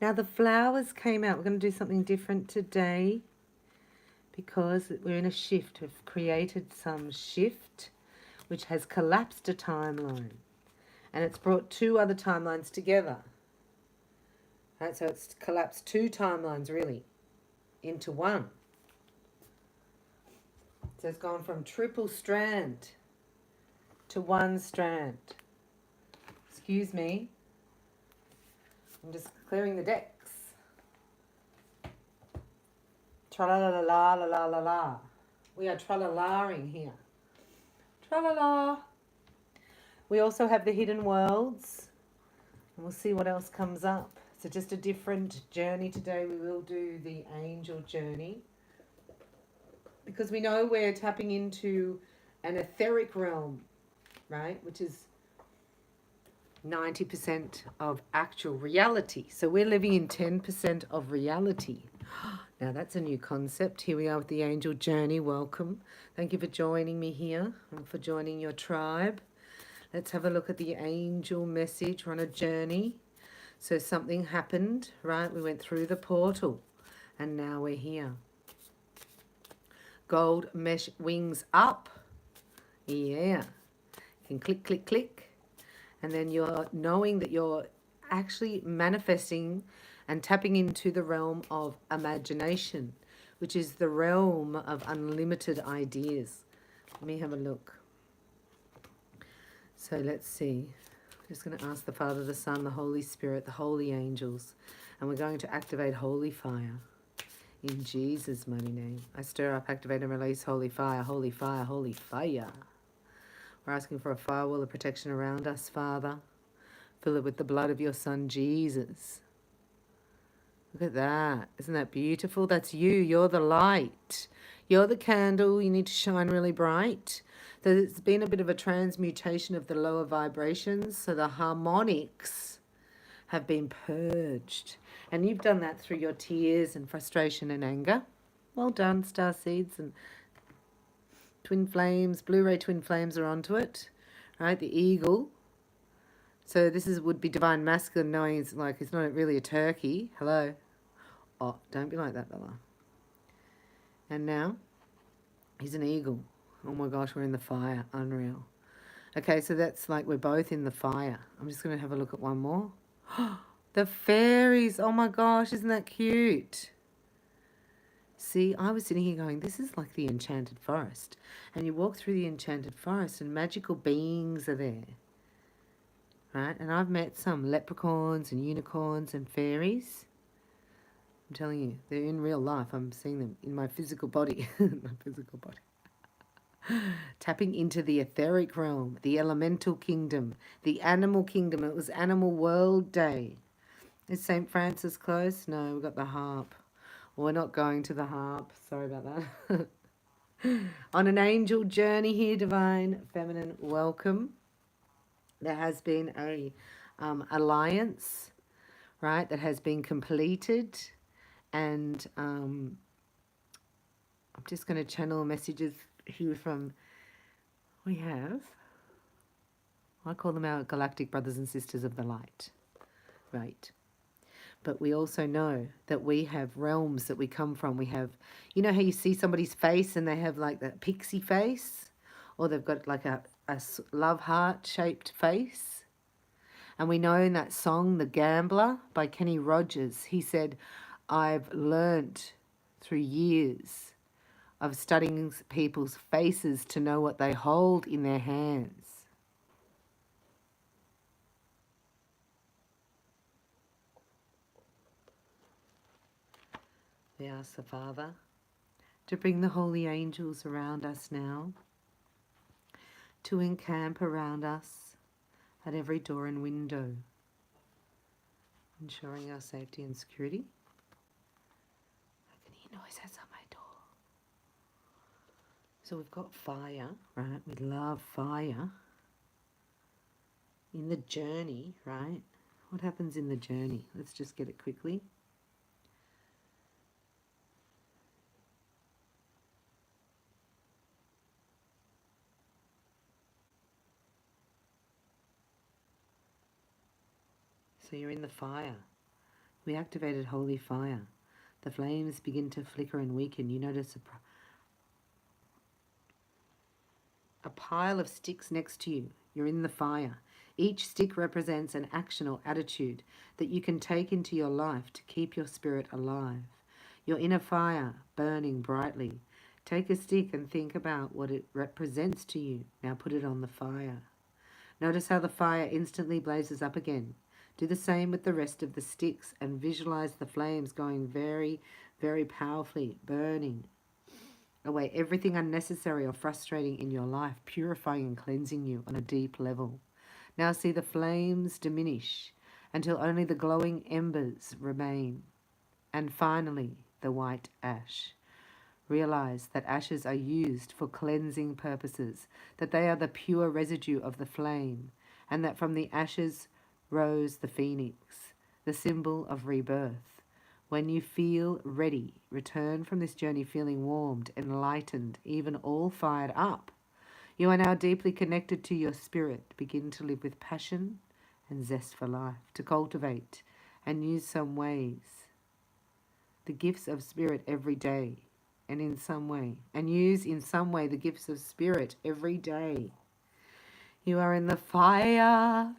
Now the flowers came out. We're going to do something different today because we're in a shift. We've created some shift which has collapsed a timeline, and it's brought two other timelines together. Right, so it's collapsed two timelines really into one. So it's gone from triple strand to one strand. Excuse me, I'm just clearing the decks. Tra-la-la-la-la-la-la-la. We are tra-la-la-ing here. Tra-la-la. We also have the hidden worlds, and we'll see what else comes up. So just a different journey today. We will do the angel journey because we know we're tapping into an etheric realm, right? Which is 90% of actual reality. So we're living in 10% of reality. Now that's a new concept. Here we are with the angel journey. Welcome. Thank you for joining me here and for joining your tribe. Let's have a look at the angel message. We're on a journey. So something happened, right? We went through the portal and now we're here. Gold mesh wings up. Yeah. You can click, click, click. And then you're knowing that you're actually manifesting and tapping into the realm of imagination, which is the realm of unlimited ideas. Let me have a look. So let's see. I'm just going to ask the Father, the Son, the Holy Spirit, the holy angels, and we're going to activate holy fire. In Jesus' mighty name. I stir up, activate, and release holy fire, holy fire, holy fire. We're asking for a firewall of protection around us, Father. Fill it with the blood of your Son, Jesus. Look at that. Isn't that beautiful? That's you. You're the light. You're the candle. You need to shine really bright. There's been a bit of a transmutation of the lower vibrations, so the harmonics have been purged. And you've done that through your tears and frustration and anger. Well done, star seeds and twin flames. Blu-ray twin flames are onto it, right? The eagle. So this would be divine masculine, knowing it's like it's not really a turkey. Hello. Oh, don't be like that, Bella. And now he's an eagle. Oh my gosh, we're in the fire. Unreal. Okay, so that's like we're both in the fire. I'm just going to have a look at one more. The fairies. Oh my gosh, isn't that cute? See, I was sitting here going, this is like the enchanted forest. And you walk through the enchanted forest and magical beings are there. Right? And I've met some leprechauns and unicorns and fairies. I'm telling you, they're in real life. I'm seeing them in my physical body. My physical body. Tapping into the etheric realm, the elemental kingdom, the animal kingdom. It was Animal World Day. Is St. Francis close? No, we've got the harp. Well, we're not going to the harp. Sorry about that. On an angel journey here, divine feminine, welcome. There has been a alliance, right, that has been completed. And I'm just going to channel messages here from, we have, I call them our galactic brothers and sisters of the light, right? But we also know that we have realms that we come from. We have, you know how you see somebody's face and they have like that pixie face? Or they've got like a love heart shaped face? And we know in that song, The Gambler by Kenny Rogers, he said, I've learnt through years of studying people's faces to know what they hold in their hands. We ask the Father to bring the holy angels around us now, to encamp around us at every door and window, ensuring our safety and security. I can hear noise outside my door. So we've got fire, right? We love fire. In the journey, right? What happens in the journey? Let's just get it quickly. So you're in the fire. We activated holy fire. The flames begin to flicker and weaken. You notice a pile of sticks next to you. You're in the fire. Each stick represents an action or attitude that you can take into your life to keep your spirit alive. You're in a fire, burning brightly. Take a stick and think about what it represents to you. Now put it on the fire. Notice how the fire instantly blazes up again. Do the same with the rest of the sticks and visualize the flames going very, very powerfully, burning away everything unnecessary or frustrating in your life, purifying and cleansing you on a deep level. Now see the flames diminish until only the glowing embers remain. And finally, the white ash. Realize that ashes are used for cleansing purposes, that they are the pure residue of the flame, and that from the ashes rose the phoenix, the symbol of rebirth. When you feel ready, return from this journey feeling warmed, enlightened, even all fired up. You are now deeply connected to your spirit. Begin to live with passion and zest for life, to cultivate and use some ways the gifts of spirit every day, and use in some way the gifts of spirit every day. You are in the fire.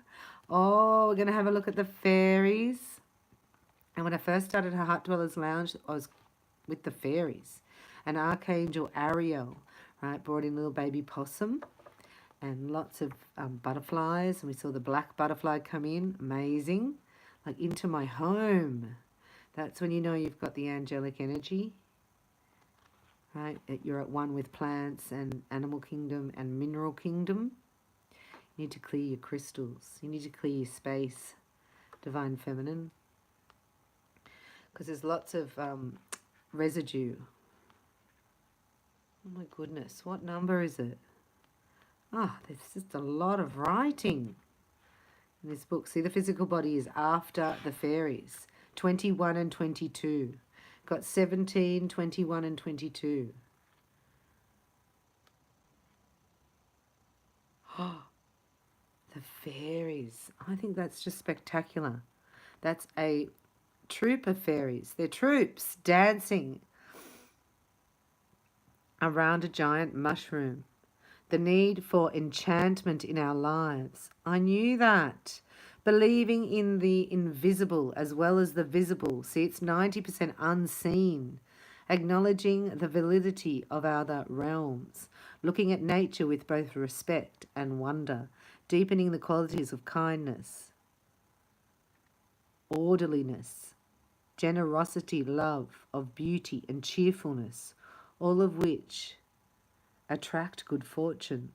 Oh, we're going to have a look at the fairies. And when I first started her Heart Dwellers Lounge, I was with the fairies. And Archangel Ariel, right, brought in little baby possum and lots of butterflies. And we saw the black butterfly come in, amazing, like into my home. That's when you know you've got the angelic energy, right? You're at one with plants and animal kingdom and mineral kingdom. You need to clear your crystals. You need to clear your space, divine feminine, because there's lots of residue. Oh my goodness, what number is it? There's just a lot of writing in this book. See, the physical body is after the fairies. 21 and 22. Got 17, 21 and 22. The fairies. I think that's just spectacular. That's a troop of fairies. They're troops dancing around a giant mushroom. The need for enchantment in our lives. I knew that. Believing in the invisible as well as the visible. See, it's 90% unseen. Acknowledging the validity of other realms. Looking at nature with both respect and wonder. Deepening the qualities of kindness, orderliness, generosity, love, of beauty and cheerfulness, all of which attract good fortune,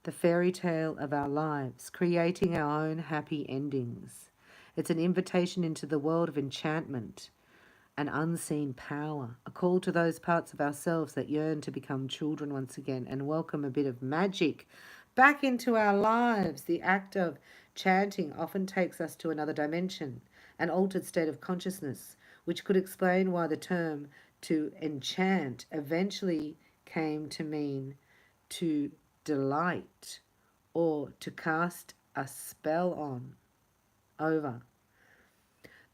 the fairy tale of our lives, creating our own happy endings. It's an invitation into the world of enchantment, an unseen power, a call to those parts of ourselves that yearn to become children once again and welcome a bit of magic back into our lives. The act of chanting often takes us to another dimension, an altered state of consciousness, which could explain why the term to enchant eventually came to mean to delight or to cast a spell on, over.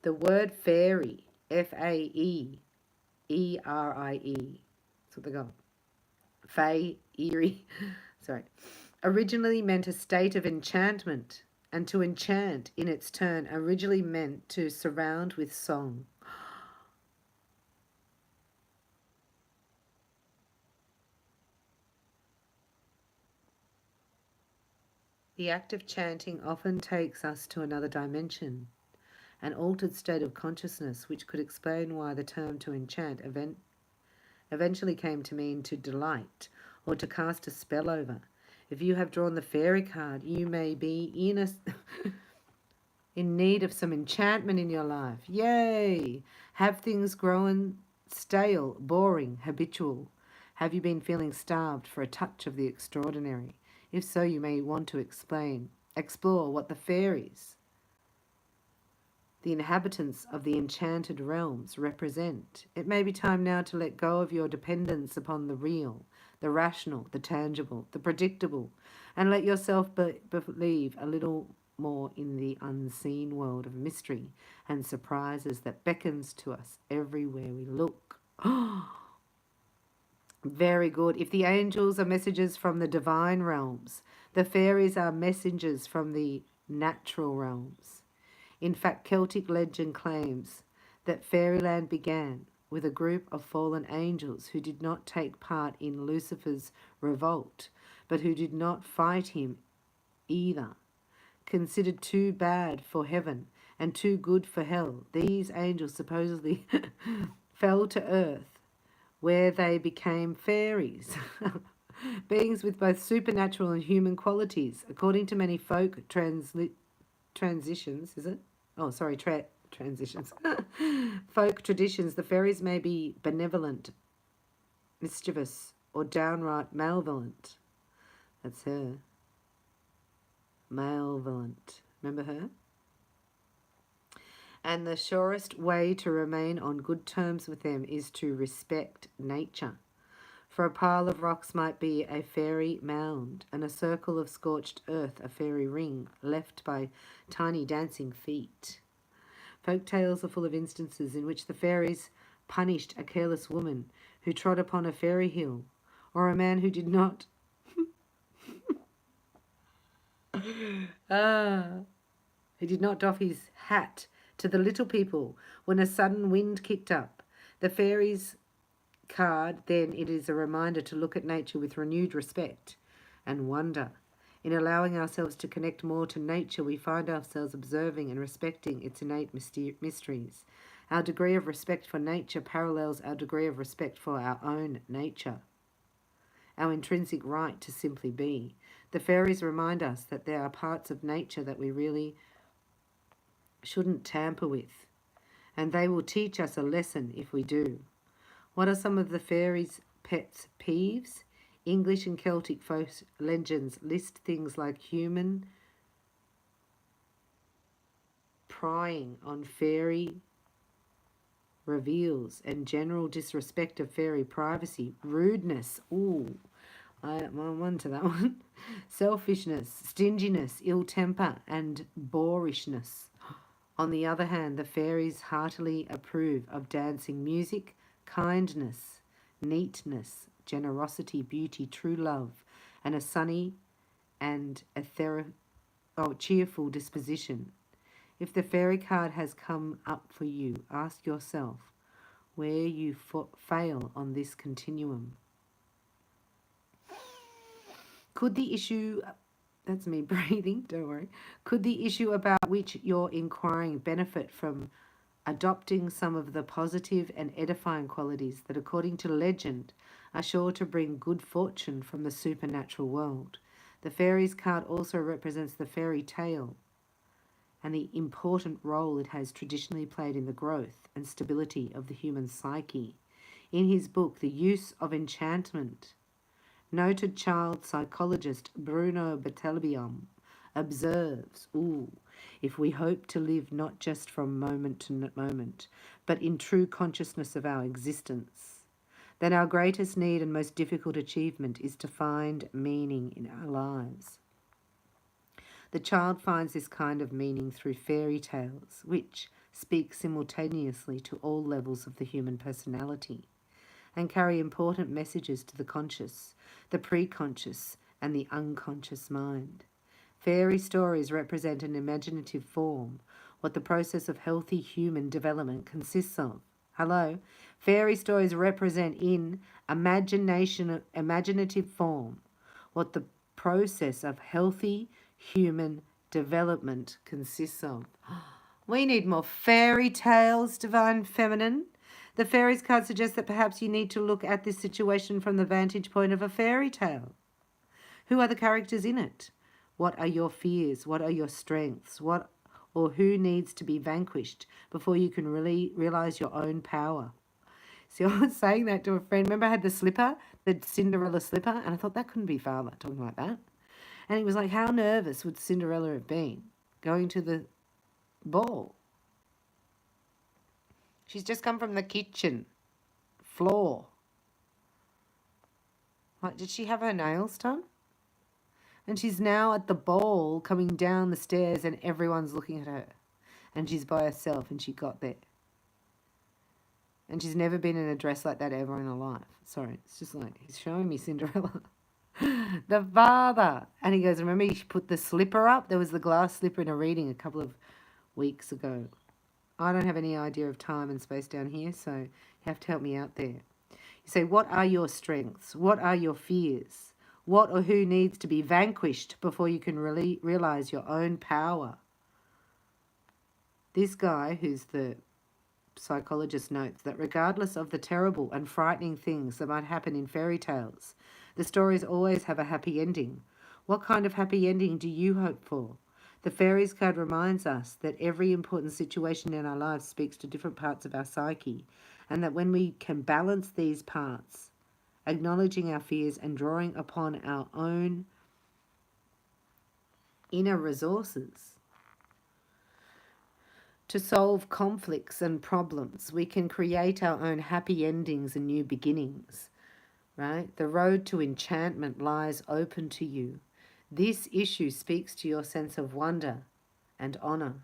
The word fairy, Faeerie, that's what they got. Fae, eerie, sorry, originally meant a state of enchantment, and to enchant in its turn originally meant to surround with song. The act of chanting often takes us to another dimension, an altered state of consciousness, which could explain why the term to enchant eventually came to mean to delight or to cast a spell over. If you have drawn the fairy card, you may be in need of some enchantment in your life. Yay! Have things grown stale, boring, habitual? Have you been feeling starved for a touch of the extraordinary? If so, you may want to explore what the fairies, the inhabitants of the enchanted realms, represent. It may be time now to let go of your dependence upon the real, the rational, the tangible, the predictable, and let yourself believe a little more in the unseen world of mystery and surprises that beckons to us everywhere we look. Very good. If the angels are messages from the divine realms, the fairies are messengers from the natural realms. In fact, Celtic legend claims that fairyland began with a group of fallen angels who did not take part in Lucifer's revolt, but who did not fight him either. Considered too bad for heaven and too good for hell, these angels supposedly fell to earth, where they became fairies, beings with both supernatural and human qualities. According to many folk transitions, is it? Oh, sorry, transitions. Folk traditions, the fairies may be benevolent, mischievous, or downright malevolent. That's her. Malevolent. Remember her? And the surest way to remain on good terms with them is to respect nature. For a pile of rocks might be a fairy mound, and a circle of scorched earth a fairy ring, left by tiny dancing feet. Folk tales are full of instances in which the fairies punished a careless woman who trod upon a fairy hill, or a man who did not he did not doff his hat to the little people when a sudden wind kicked up. The fairies card, then, it is a reminder to look at nature with renewed respect and wonder. In allowing ourselves to connect more to nature, we find ourselves observing and respecting its innate mysteries. Our degree of respect for nature parallels our degree of respect for our own nature, our intrinsic right to simply be. The fairies remind us that there are parts of nature that we really shouldn't tamper with, and they will teach us a lesson if we do. What are some of the fairies' pets' peeves? English and Celtic folk legends list things like human prying on fairy reveals and general disrespect of fairy privacy. Rudeness, ooh, I'm on to that one. Selfishness, stinginess, ill temper, and boorishness. On the other hand, the fairies heartily approve of dancing music, kindness, neatness, generosity, beauty, true love, and a sunny and cheerful disposition. If the fairy card has come up for you, ask yourself where you fail on this continuum. Could the issue, that's me breathing, don't worry, could the issue about which you're inquiring benefit from adopting some of the positive and edifying qualities that, according to legend, are sure to bring good fortune from the supernatural world? The fairies card also represents the fairy tale and the important role it has traditionally played in the growth and stability of the human psyche. In his book, The Use of Enchantment, noted child psychologist Bruno Bettelbaum observes, if we hope to live not just from moment to moment, but in true consciousness of our existence, then our greatest need and most difficult achievement is to find meaning in our lives. The child finds this kind of meaning through fairy tales, which speak simultaneously to all levels of the human personality and carry important messages to the conscious, the preconscious, and the unconscious mind. Fairy stories represent an imaginative form, what the process of healthy human development consists of. Hello? Fairy stories represent in imaginative form what the process of healthy human development consists of. We need more fairy tales, Divine Feminine. The fairies card suggests that perhaps you need to look at this situation from the vantage point of a fairy tale. Who are the characters in it? What are your fears? What are your strengths? What or who needs to be vanquished before you can really realize your own power? See, I was saying that to a friend. Remember I had the slipper, the Cinderella slipper, and I thought that couldn't be father talking like that. And he was like, how nervous would Cinderella have been going to the ball? She's just come from the kitchen floor. Like, did she have her nails done? And she's now at the ball coming down the stairs and everyone's looking at her. And she's by herself and she got there. And she's never been in a dress like that ever in her life. Sorry, it's just like, he's showing me Cinderella. The father. And he goes, remember you put the slipper up? There was the glass slipper in a reading a couple of weeks ago. I don't have any idea of time and space down here, so you have to help me out there. You say, what are your strengths? What are your fears? What or who needs to be vanquished before you can really realize your own power? This guy, who's the psychologist, notes that regardless of the terrible and frightening things that might happen in fairy tales, the stories always have a happy ending. What kind of happy ending do you hope for? The fairies card reminds us that every important situation in our lives speaks to different parts of our psyche, and that when we can balance these parts, acknowledging our fears and drawing upon our own inner resources to solve conflicts and problems, we can create our own happy endings and new beginnings, right? The road to enchantment lies open to you. This issue speaks to your sense of wonder and honor,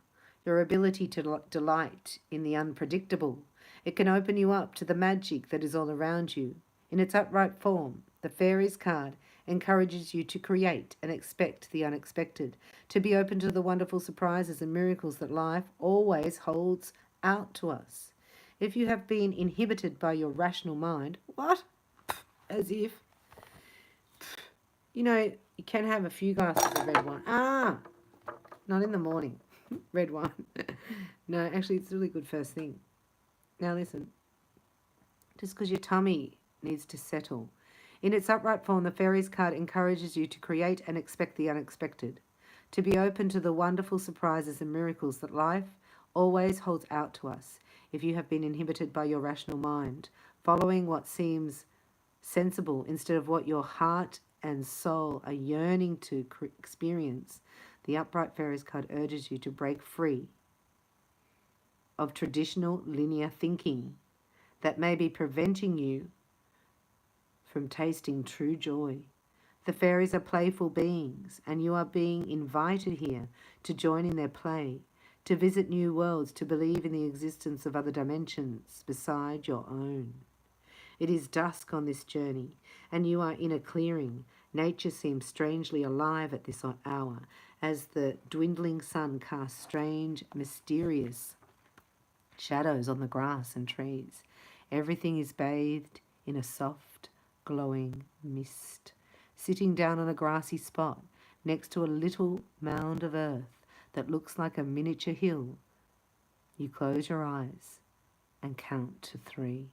your ability to delight in the unpredictable. It can open you up to the magic that is all around you. In its upright form, the fairies card encourages you to create and expect the unexpected, to be open to the wonderful surprises and miracles that life always holds out to us. If you have been inhibited by your rational mind, what? As if, you know, you can have a few glasses of red wine. Not in the morning. Red wine. No, actually, it's really good first thing. Now listen, just because your tummy needs to settle. In its upright form, the fairies card encourages you to create and expect the unexpected, to be open to the wonderful surprises and miracles that life always holds out to us. If you have been inhibited by your rational mind, following what seems sensible instead of what your heart and soul are yearning to experience, the upright fairies card urges you to break free of traditional linear thinking that may be preventing you from tasting true joy. The fairies are playful beings, and you are being invited here to join in their play, to visit new worlds, to believe in the existence of other dimensions beside your own. It is dusk on this journey, and you are in a clearing. Nature seems strangely alive at this hour, as the dwindling sun casts strange, mysterious shadows on the grass and trees. Everything is bathed in a soft, glowing mist. Sitting down on a grassy spot next to a little mound of earth that looks like a miniature hill, you close your eyes and count to 3.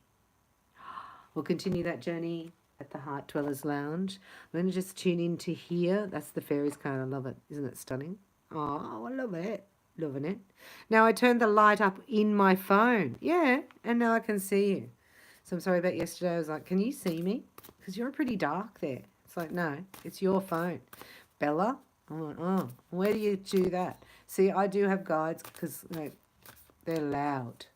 We'll continue that journey at the Heart Dwellers Lounge. I'm going to just tune in to here. That's the fairies card. I love it. Isn't it stunning? Oh, I love it. Loving it. Now I turned the light up in my phone. Yeah, and now I can see you. So I'm sorry about yesterday. I was like, can you see me? Because you're pretty dark there. It's like, no, it's your phone. Bella? I'm like, oh, where do you do that? See, I do have guides because they're loud.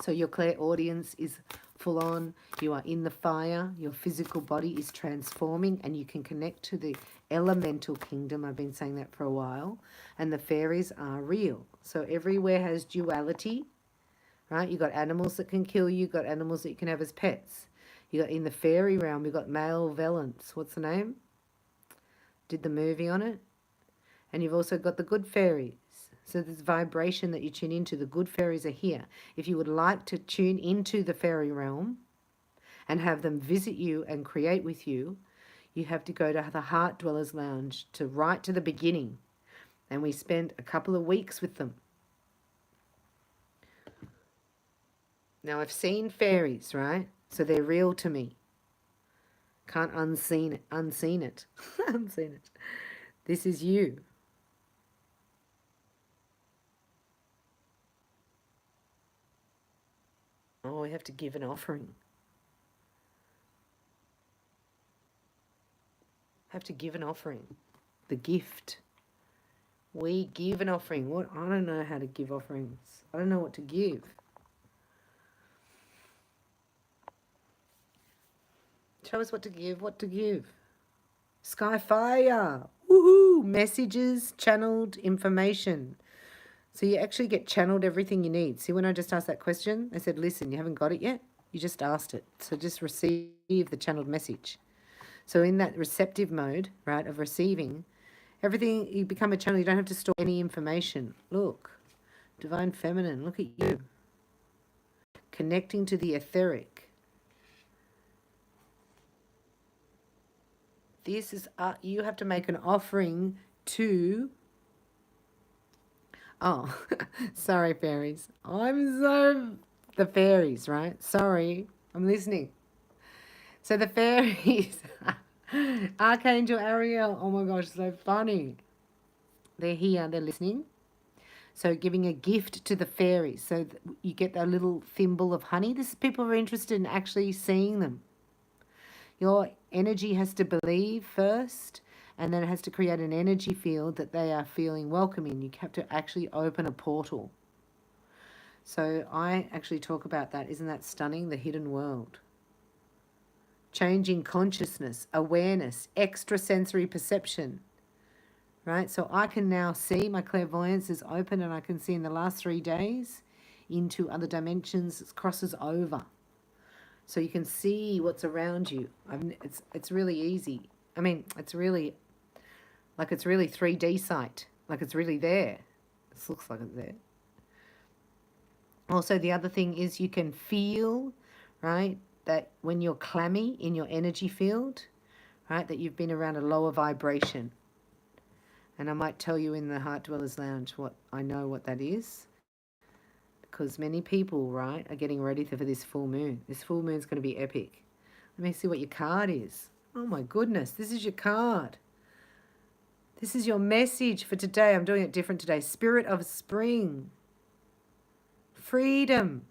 So your clairaudience is full on. You are in the fire. Your physical body is transforming and you can connect to the elemental kingdom. I've been saying that for a while. And the fairies are real. So everywhere has duality, right? You've got animals that can kill you. You've got animals that you can have as pets. You got in the fairy realm, you've got malevolence. What's the name? Did the movie on it. And you've also got the good fairies. So this vibration that you tune into, the good fairies are here. If you would like to tune into the fairy realm and have them visit you and create with you, you have to go to the Heart Dwellers Lounge to right to the beginning. And we spend a couple of weeks with them. Now I've seen fairies, right? So they're real to me. Can't unseen it. Unseen it. Unseen it. This is you. Oh, we have to give an offering. Have to give an offering. The gift. We give an offering. What? I don't know how to give offerings. I don't know what to give. Show us what to give. What to give. Sky fire. Woohoo! Messages, channeled information. So you actually get channeled everything you need. See, when I just asked that question, I said, listen, you haven't got it yet. You just asked it. So just receive the channeled message. So in that receptive mode, right, of receiving, everything, you become a channel. You don't have to store any information. Look, divine feminine, look at you. Connecting to the etheric. This is, you have to make an offering to, oh, sorry, fairies. The fairies, right? Sorry, I'm listening. So the fairies, Archangel Ariel, oh my gosh, so funny. They're here, they're listening. So giving a gift to the fairies. So you get a little thimble of honey. People are interested in actually seeing them. Your energy has to believe first, and then it has to create an energy field that they are feeling welcome in. You have to actually open a portal. So I actually talk about that. Isn't that stunning? The hidden world. Changing consciousness, awareness, extrasensory perception. Right? So I can now see, my clairvoyance is open, and I can see in the last 3 days into other dimensions. It crosses over. So you can see what's around you. It's really easy. I mean, it's really 3D sight. Like it's really there. It looks like it's there. Also, the other thing is you can feel, right, that when you're clammy in your energy field, right, that you've been around a lower vibration. And I might tell you in the Heart Dwellers Lounge what I know what that is. Because many people, right, are getting ready for this full moon. This full moon is going to be epic. Let me see what your card is. Oh my goodness, this is your card. This is your message for today. I'm doing it different today. Spirit of spring. Freedom.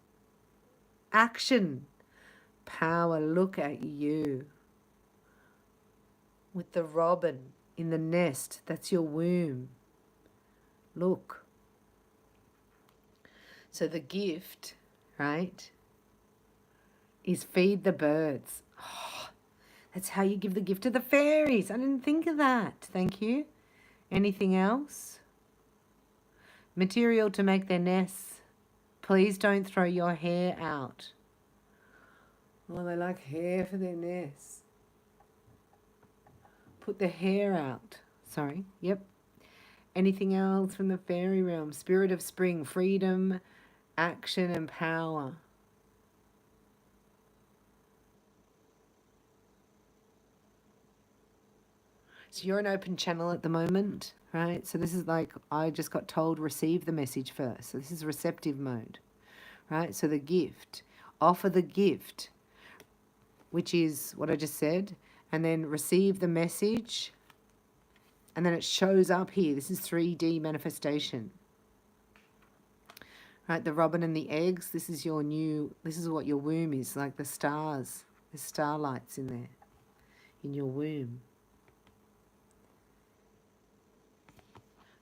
Action. Power. Look at you. With the robin in the nest. That's your womb. Look. So the gift, right, is feed the birds. Oh, that's how you give the gift to the fairies. I didn't think of that. Thank you. Anything else? Material to make their nests. Please don't throw your hair out. Oh, they like hair for their nests. Put the hair out. Sorry. Yep. Anything else from the fairy realm? Spirit of spring, freedom, action and power. So you're an open channel at the moment, right? So this is like, I just got told receive the message first. So this is receptive mode, right? So the gift, offer the gift, which is what I just said, and then receive the message, and then it shows up here. This is 3D manifestation. Right, the robin and the eggs, this is what your womb is, like the stars. There's starlights in there, in your womb.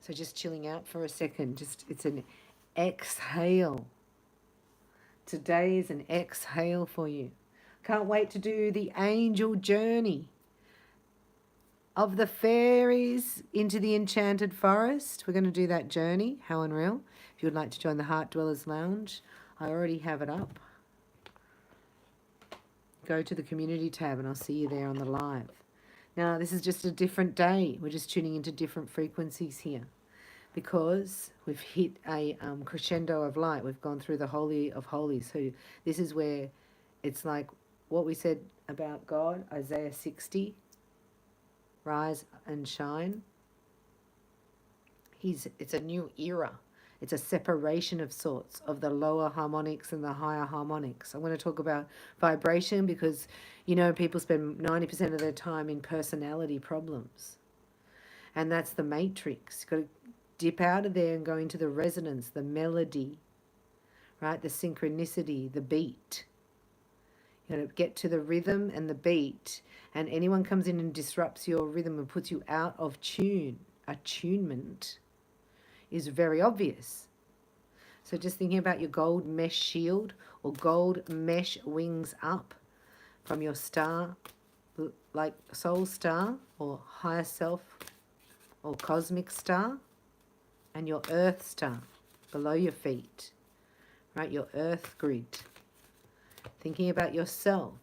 So just chilling out for a second, it's an exhale. Today is an exhale for you. Can't wait to do the angel journey of the fairies into the enchanted forest. We're going to do that journey, how unreal. If you would like to join the Heart Dwellers Lounge, I already have it up. Go to the community tab and I'll see you there on the live. Now, this is just a different day. We're just tuning into different frequencies here because we've hit a crescendo of light. We've gone through the Holy of Holies. So this is where it's like what we said about God, Isaiah 60, rise and shine. It's a new era. It's a separation of sorts of the lower harmonics and the higher harmonics. I'm going to talk about vibration because, you know, people spend 90% of their time in personality problems. And that's the matrix. You've got to dip out of there and go into the resonance, the melody, right? The synchronicity, the beat. You got to get to the rhythm and the beat. And anyone comes in and disrupts your rhythm and puts you out of tune, attunement, is very obvious. So just thinking about your gold mesh shield or gold mesh wings up from your star, like soul star, or higher self or cosmic star, and your earth star below your feet, right? Your earth grid. Thinking about yourself,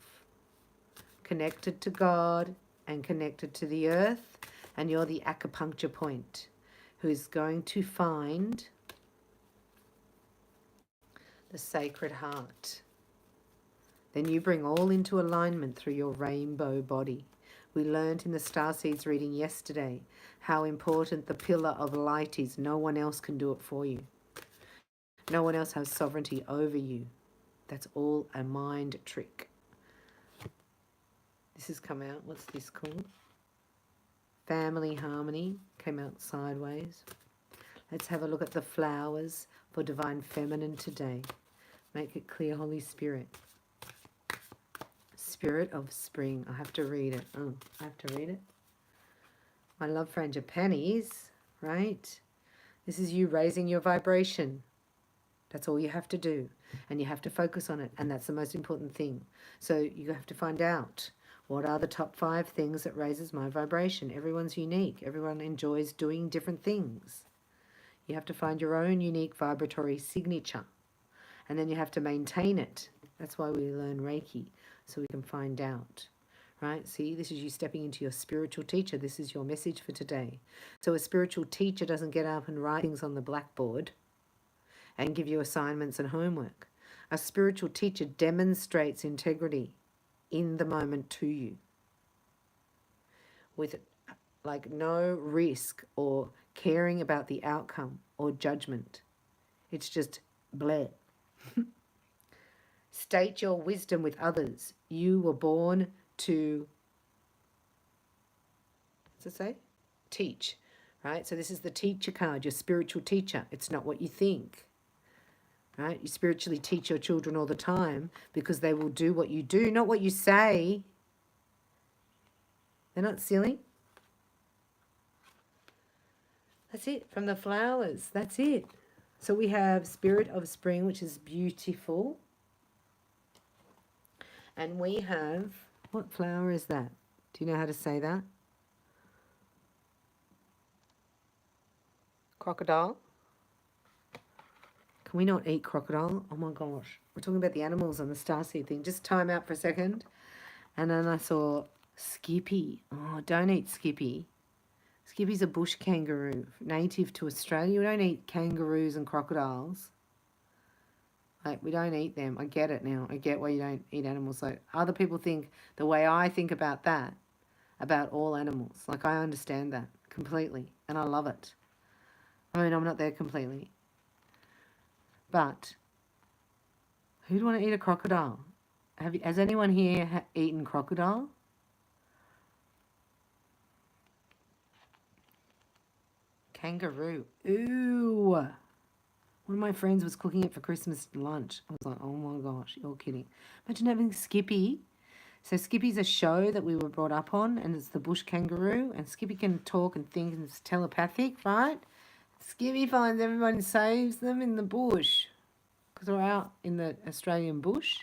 connected to God and connected to the earth, and you're the acupuncture point who's going to find the sacred heart. Then you bring all into alignment through your rainbow body. We learned in the Starseeds reading yesterday how important the pillar of light is. No one else can do it for you. No one else has sovereignty over you. That's all a mind trick. This has come out. What's this called? Family Harmony. Came out sideways. Let's have a look at the flowers for Divine Feminine today. Make it clear, Holy Spirit. Spirit of Spring. I have to read it. Oh, I have to read it. My love frangipanis, right? This is you raising your vibration. That's all you have to do. And you have to focus on it. And that's the most important thing. So you have to find out, what are the top 5 things that raises my vibration? Everyone's unique. Everyone enjoys doing different things. You have to find your own unique vibratory signature. And then you have to maintain it. That's why we learn Reiki, so we can find out. Right? See, this is you stepping into your spiritual teacher. This is your message for today. So a spiritual teacher doesn't get up and write things on the blackboard and give you assignments and homework. A spiritual teacher demonstrates integrity in the moment to you with like no risk or caring about the outcome or judgment. It's just bleh. State your wisdom with others. You were born to, what's it say? Teach, right? So this is the teacher card, your spiritual teacher. It's not what you think, right? You spiritually teach your children all the time because they will do what you do, not what you say. They're not silly. That's it, from the flowers. That's it. So we have Spirit of Spring, which is beautiful. And we have, what flower is that? Do you know how to say that? Crocodile? Can we not eat crocodile? Oh my gosh. We're talking about the animals on the starseed thing. Just time out for a second. And then I saw Skippy. Oh, don't eat Skippy. Skippy's a bush kangaroo, native to Australia. We don't eat kangaroos and crocodiles. Like, we don't eat them. I get it now. I get why you don't eat animals. So other people think the way I think about that, about all animals. Like, I understand that completely, and I love it. I mean, I'm not there completely. But who'd want to eat a crocodile? Has anyone here eaten crocodile? Kangaroo. Ooh. One of my friends was cooking it for Christmas lunch. I was like, oh my gosh, you're kidding. Imagine having Skippy. So Skippy's a show that we were brought up on, and it's the bush kangaroo, and Skippy can talk and think, and it's telepathic, right? Skippy finds everyone and saves them in the bush, because we're out in the Australian bush,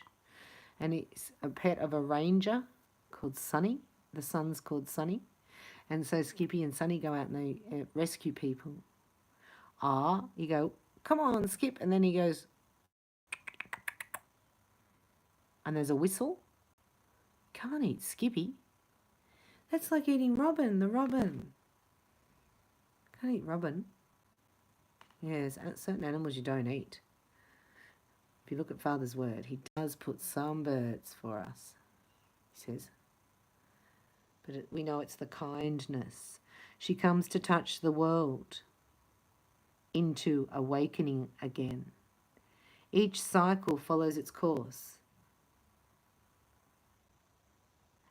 and it's a pet of a ranger called Sunny. The son's called Sunny. And so Skippy and Sunny go out and they rescue people. You go, come on, Skip. And then he goes, and there's a whistle. Can't eat Skippy. That's like eating Robin, the robin. Can't eat Robin. Yes, certain animals you don't eat. If you look at Father's word, he does put some birds for us, he says. But we know it's the kindness. She comes to touch the world into awakening again. Each cycle follows its course.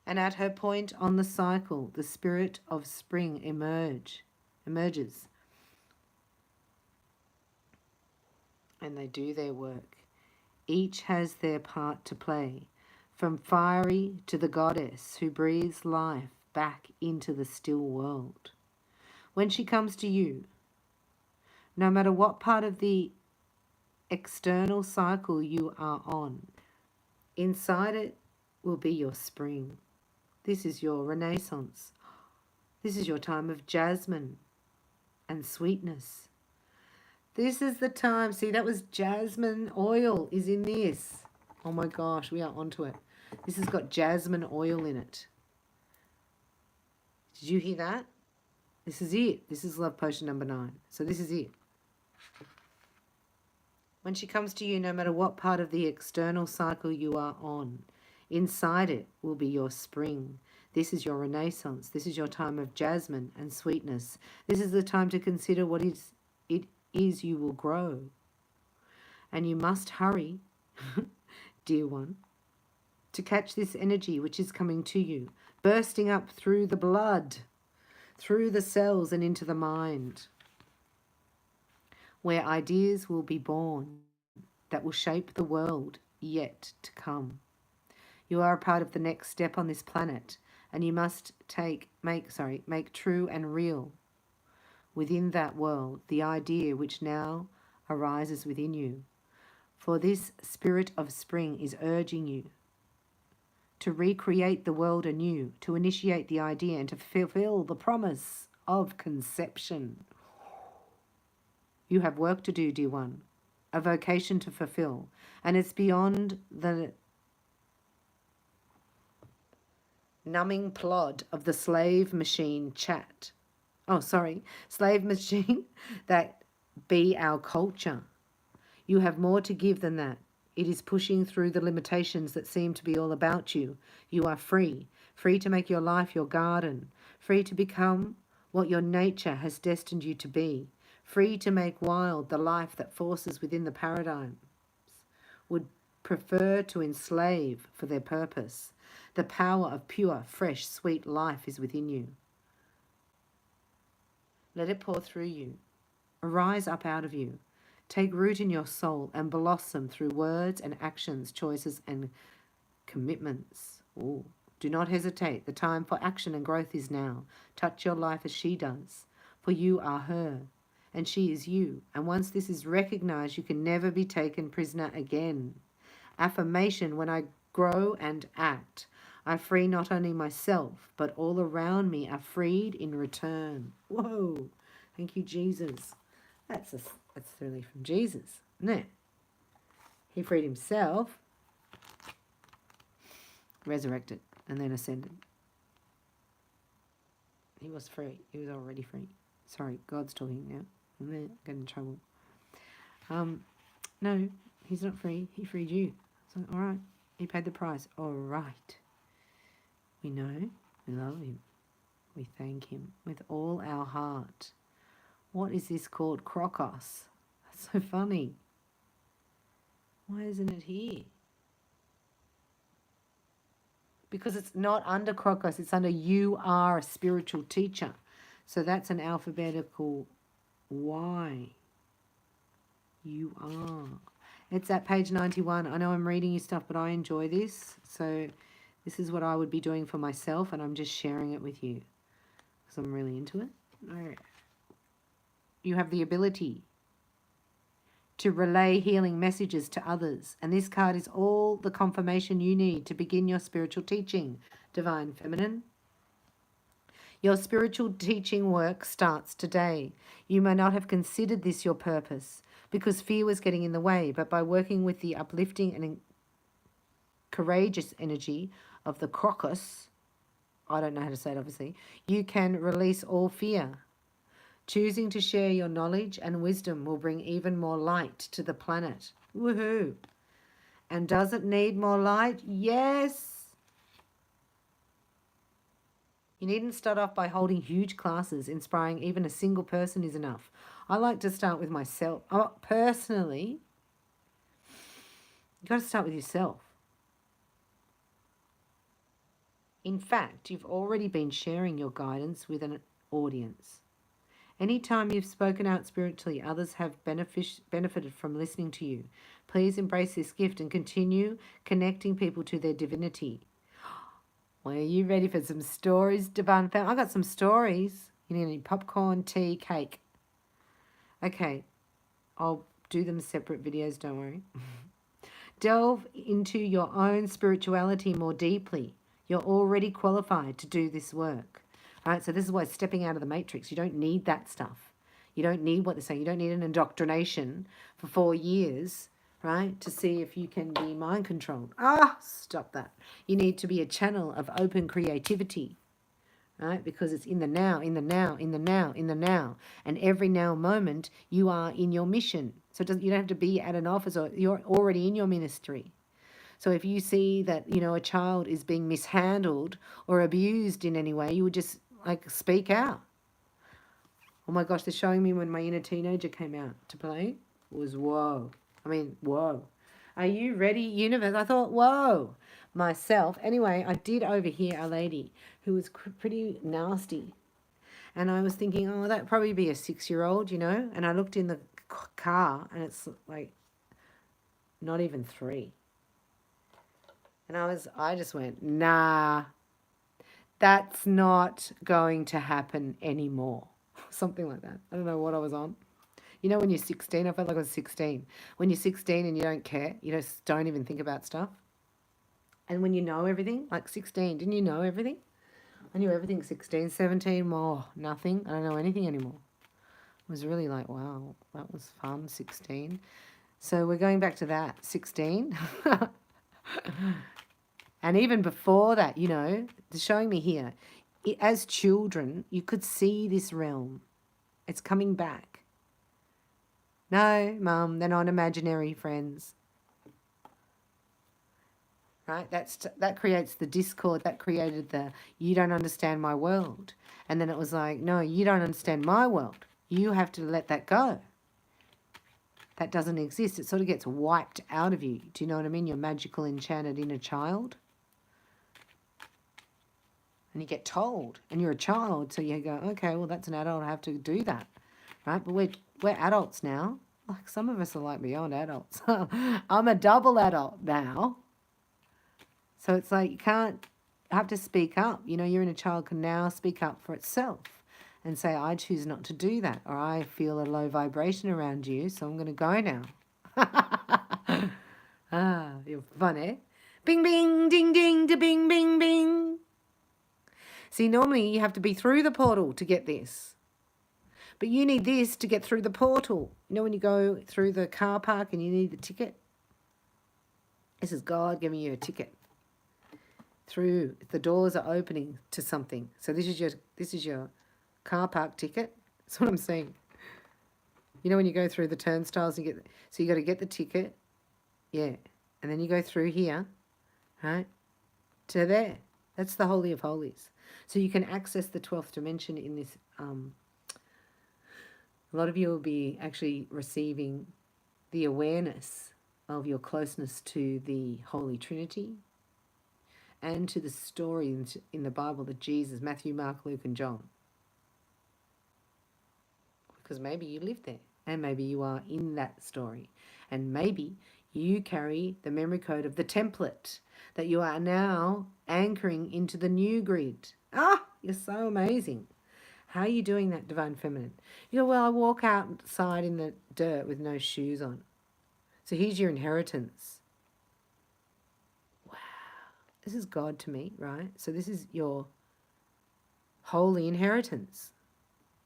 And at her point on the cycle, the spirit of spring emerges. And they do their work. Each has their part to play, from fiery to the goddess who breathes life back into the still world. When she comes to you, no matter what part of the external cycle you are on, inside it will be your spring. This is your renaissance. This is your time of jasmine and sweetness. This is the time. See, that was jasmine oil is in this. Oh my gosh, we are onto it. This has got jasmine oil in it. Did you hear that? This is it. This is love potion number 9. So this is it. When she comes to you, no matter what part of the external cycle you are on, inside it will be your spring. This is your renaissance. This is your time of jasmine and sweetness. This is the time to consider what it is you will grow. And you must hurry, dear one, to catch this energy which is coming to you, bursting up through the blood, through the cells and into the mind, where ideas will be born that will shape the world yet to come. You are a part of the next step on this planet, and you must make true and real within that world the idea which now arises within you. For this spirit of spring is urging you to recreate the world anew, to initiate the idea and to fulfill the promise of conception. You have work to do, dear one, a vocation to fulfill, and it's beyond the numbing plod of the slave machine slave machine that be our culture. You have more to give than that. It is pushing through the limitations that seem to be all about you. You are free, free to make your life your garden, free to become what your nature has destined you to be, free to make wild the life that forces within the paradigms would prefer to enslave for their purpose. The power of pure, fresh, sweet life is within you. Let it pour through you, arise up out of you, take root in your soul and blossom through words and actions, choices and commitments. Ooh. Do not hesitate. The time for action and growth is now. Touch your life as she does, for you are her and she is you. And once this is recognized, you can never be taken prisoner again. Affirmation: when I grow and act, I free not only myself, but all around me are freed in return. Whoa. Thank you, Jesus. That's really from Jesus, isn't it? He freed himself, resurrected, and then ascended. He was free. He was already free. Sorry, God's talking now. I'm going to get in trouble. No, he's not free. He freed you. So, all right. He paid the price. All right. We know. We love him. We thank him with all our heart. What is this called? Crocos. That's so funny. Why isn't it here? Because it's not under Crocos. It's under you are a spiritual teacher. So that's an alphabetical Y. You are. It's at page 91. I know I'm reading you stuff, but I enjoy this. So this is what I would be doing for myself, and I'm just sharing it with you because I'm really into it. You have the ability to relay healing messages to others, and this card is all the confirmation you need to begin your spiritual teaching, Divine Feminine. Your spiritual teaching work starts today. You may not have considered this your purpose because fear was getting in the way, but by working with the uplifting and courageous energy of the crocus, I don't know how to say it obviously, you can release all fear. Choosing to share your knowledge and wisdom will bring even more light to the planet. Woohoo! And does it need more light? Yes! You needn't start off by holding huge classes. Inspiring even a single person is enough. I like to start with myself. Personally, you've got to start with yourself. In fact, you've already been sharing your guidance with an audience. Anytime you've spoken out spiritually, others have benefited from listening to you. Please embrace this gift and continue connecting people to their divinity. Well, are you ready for some stories, Divine Family? I got some stories. You need any popcorn, tea, cake. Okay, I'll do them separate videos, don't worry. Delve into your own spirituality more deeply. You're already qualified to do this work. right? So this is why stepping out of the matrix, you don't need that stuff. You don't need what they're saying. You don't need an indoctrination for 4 years, right, to see if you can be mind controlled. Stop that. You need to be a channel of open creativity, right? Because it's in the now, in the now, in the now, in the now. And every now moment, you are in your mission. So you don't have to be at an office, or you're already in your ministry. So if you see that, a child is being mishandled or abused in any way, you would just speak out. Oh my gosh, they're showing me when my inner teenager came out to play. It was whoa. I mean, whoa. Are you ready, universe? I thought, whoa. Myself. Anyway, I did overhear a lady who was pretty nasty. And I was thinking, oh, that'd probably be a 6-year-old, And I looked in the car and it's not even 3. And I just went, nah, that's not going to happen anymore. Something like that. I don't know what I was on. When you're 16, I felt like I was 16. When you're 16 and you don't care, you just don't even think about stuff. And when you know everything, like 16, didn't you know everything? I knew everything 16, 17, more, nothing. I don't know anything anymore. It was really like, wow, that was fun, 16. So we're going back to that, 16. And even before that, they're showing me here, as children, you could see this realm. It's coming back. No, Mum, they're not imaginary friends. Right? That creates the discord. That created the, you don't understand my world. And then it was like, no, you don't understand my world. You have to let that go. That doesn't exist. It sort of gets wiped out of you. Do you know what I mean? Your magical, enchanted inner child. And you get told, and you're a child, so you go, okay, well, that's an adult, I have to do that, right? But we're adults now. Like, some of us are like beyond adults. I'm a double adult now. So it's like you have to speak up. Your inner child can now speak up for itself and say, I choose not to do that, or I feel a low vibration around you, so I'm going to go now. You're funny. Bing, bing, ding, ding, da, bing, bing, bing. See, normally you have to be through the portal to get this. But you need this to get through the portal. When you go through the car park and you need the ticket? This is God giving you a ticket. Through, the doors are opening to something. So this is your car park ticket. That's what I'm saying. When you go through the turnstiles, you got to get the ticket. Yeah. And then you go through here, right? To there. That's the Holy of Holies. So you can access the 12th dimension in this. A lot of you will be actually receiving the awareness of your closeness to the Holy Trinity and to the story in the Bible that Jesus, Matthew, Mark, Luke, and John. Because maybe you live there and maybe you are in that story. And maybe you carry the memory code of the template that you are now anchoring into the new grid. You're so amazing. How are you doing that, Divine Feminine? Well, I walk outside in the dirt with no shoes on. So here's your inheritance. Wow. This is God to me, right? So this is your holy inheritance.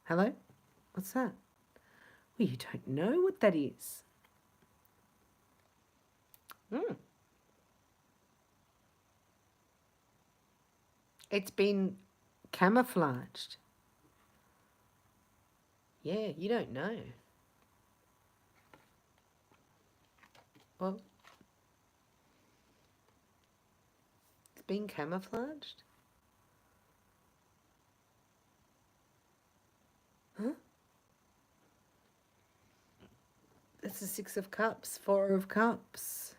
Hello? What's that? Well, you don't know what that is. It's been camouflaged. Yeah, you don't know. Well, it's been camouflaged? Huh? That's the 6 of Cups, 4 of Cups,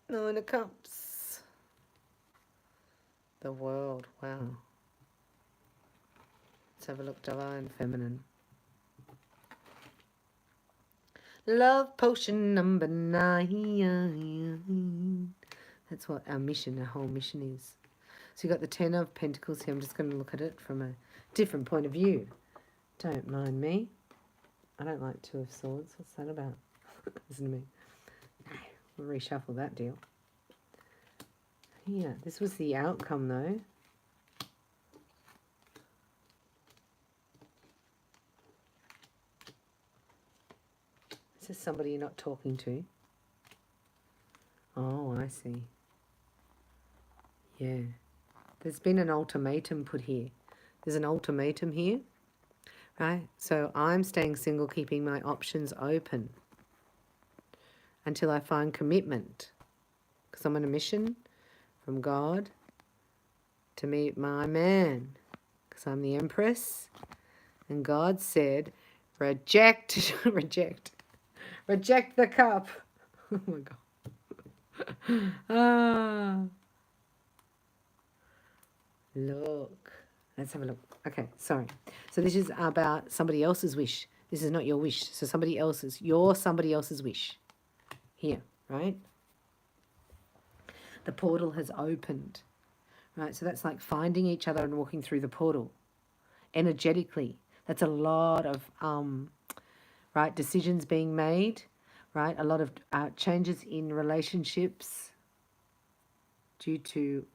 9 of Cups. The world, wow. Let's have a look, Divine Feminine. Love potion number 9. That's what our mission, our whole mission is. So you got the 10 of Pentacles here. I'm just going to look at it from a different point of view. Don't mind me. I don't like 2 of Swords. What's that about? Listen to me. We'll reshuffle that deal. Yeah, this was the outcome though. Is this somebody you're not talking to? Oh, I see. Yeah. There's been an ultimatum put here. There's an ultimatum here, right? So I'm staying single, keeping my options open until I find commitment. Because I'm on a mission from God to meet my man. Because I'm the Empress. And God said, reject, reject the cup. Oh my God. Look. Let's have a look. Okay, sorry. So this is about somebody else's wish. This is not your wish. So somebody else's, somebody else's wish. Here, right? The portal has opened. Right? So that's like finding each other and walking through the portal. Energetically. That's a lot of right, decisions being made, right? A lot of changes in relationships due to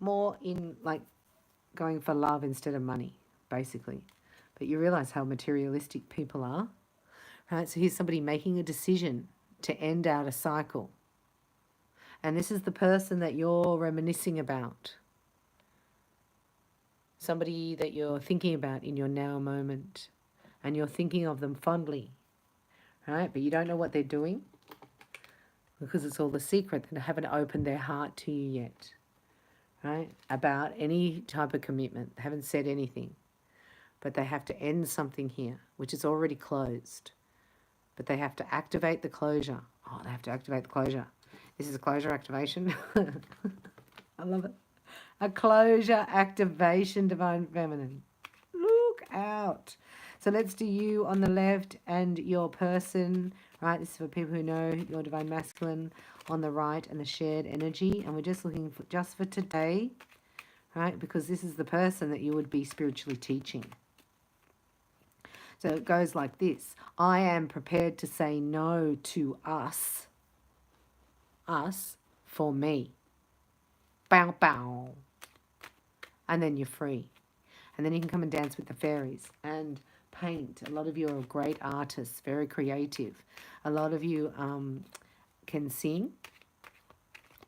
more in like going for love instead of money, basically. But you realize how materialistic people are, right? So here's somebody making a decision to end out a cycle. And this is the person that you're reminiscing about. Somebody that you're thinking about in your now moment. And you're thinking of them fondly, right? But you don't know what they're doing because it's all a secret. They haven't opened their heart to you yet, right? About any type of commitment. They haven't said anything. But they have to end something here, which is already closed. But they have to activate the closure. Oh, they have to activate the closure. This is a closure activation. I love it. A closure activation, Divine Feminine. Look out. So let's do you on the left and your person, right? This is for people who know your Divine Masculine on the right and the shared energy. And we're just looking for just for today, right? Because this is the person that you would be spiritually teaching. So it goes like this. I am prepared to say no to us for me. Bow, bow. And then you're free. And then you can come and dance with the fairies and paint. A lot of you are great artists, very creative. A lot of you can sing.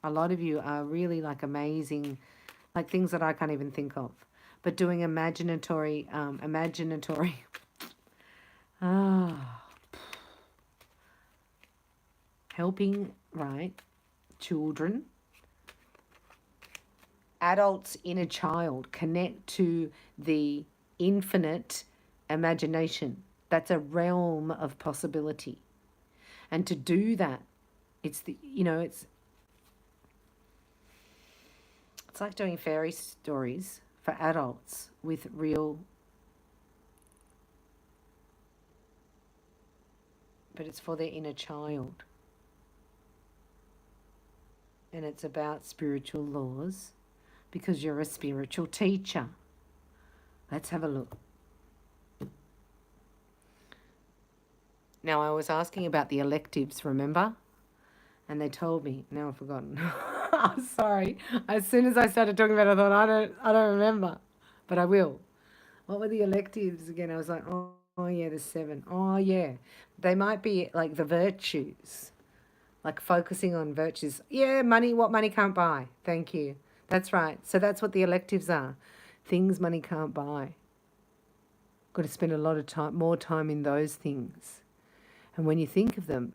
A lot of you are really like amazing, like things that I can't even think of. But doing imaginatory, helping, right, children, adults, inner child, connect to the infinite imagination. That's a realm of possibility. And to do that, it's like doing fairy stories for adults with real, but it's for their inner child. And it's about spiritual laws because you're a spiritual teacher. Let's have a look. Now, I was asking about the electives, remember? And they told me. Now I've forgotten. I'm sorry. As soon as I started talking about it, I thought, I don't remember. But I will. What were the electives again? I was like, oh yeah, there's 7. Oh, yeah. They might be like the virtues. Like focusing on virtues. Yeah, money, what money can't buy. Thank you. That's right. So that's what the electives are. Things money can't buy. Got to spend a lot of time, more time in those things. And when you think of them,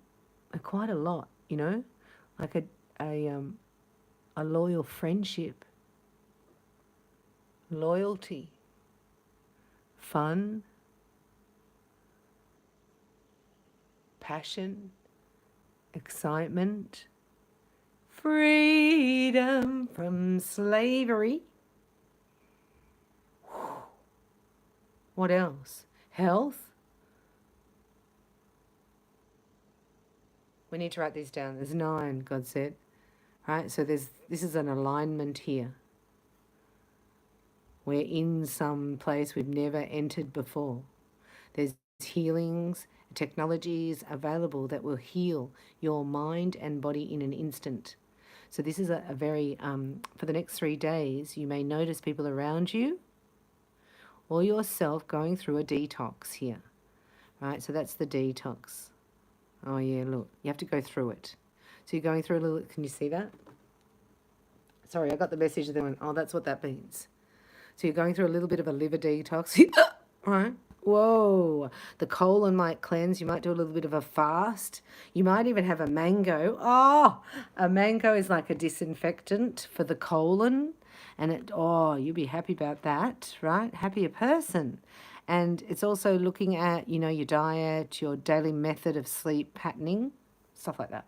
quite a lot, you know, like a loyal friendship, loyalty, fun, passion, excitement, freedom from slavery. What else? Health. We need to write these down. There's 9, God said. Right? So this is an alignment here. We're in some place we've never entered before. There's healings, technologies available that will heal your mind and body in an instant. So this is a very, for the next 3 days, you may notice people around you or yourself going through a detox here. right? So that's the detox. Oh, yeah, look, you have to go through it. So you're going through a little, can you see that? Sorry, I got the message then went, oh, that's what that means. So you're going through a little bit of a liver detox, right? Whoa, the colon might cleanse. You might do a little bit of a fast. You might even have a mango. Oh, a mango is like a disinfectant for the colon. And you'll be happy about that, right? Happier person. And it's also looking at, your diet, your daily method of sleep patterning, stuff like that.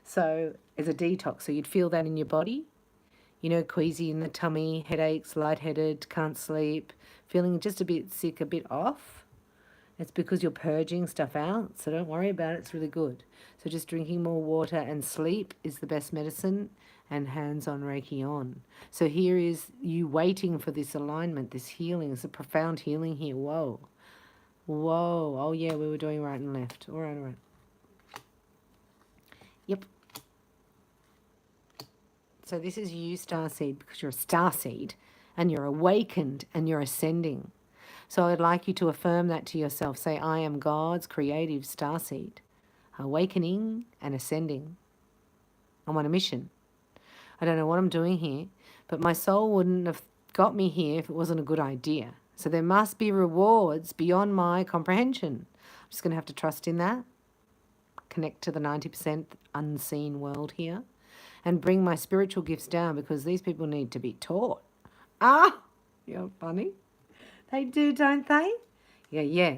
So it's a detox. So you'd feel that in your body, queasy in the tummy, headaches, lightheaded, can't sleep, feeling just a bit sick, a bit off. It's because you're purging stuff out, so don't worry about it. It's really good. So just drinking more water and sleep is the best medicine, and hands on Reiki on. So here is you waiting for this alignment, this healing. It's a profound healing here. Whoa. Whoa. Oh, yeah, we were doing right and left. All right, all right. Yep. So this is you, starseed, because you're a starseed and you're awakened and you're ascending. So I'd like you to affirm that to yourself. Say, I am God's creative starseed, awakening and ascending. I'm on a mission. I don't know what I'm doing here, but my soul wouldn't have got me here if it wasn't a good idea. So there must be rewards beyond my comprehension. I'm just going to have to trust in that, connect to the 90% unseen world here, and bring my spiritual gifts down because these people need to be taught. Ah, you're funny. They do, don't they? Yeah.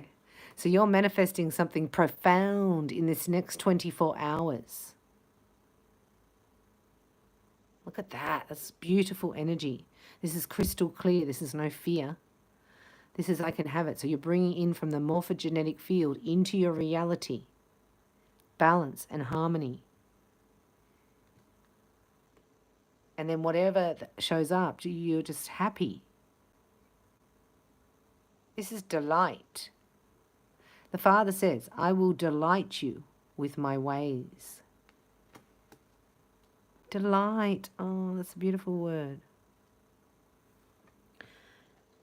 So you're manifesting something profound in this next 24 hours. Look at that. That's beautiful energy. This is crystal clear. This is no fear. This is I can have it. So you're bringing in from the morphogenetic field into your reality balance and harmony. And then whatever shows up, you're just happy. This is delight. The Father says, I will delight you with my ways. Delight. Oh, that's a beautiful word.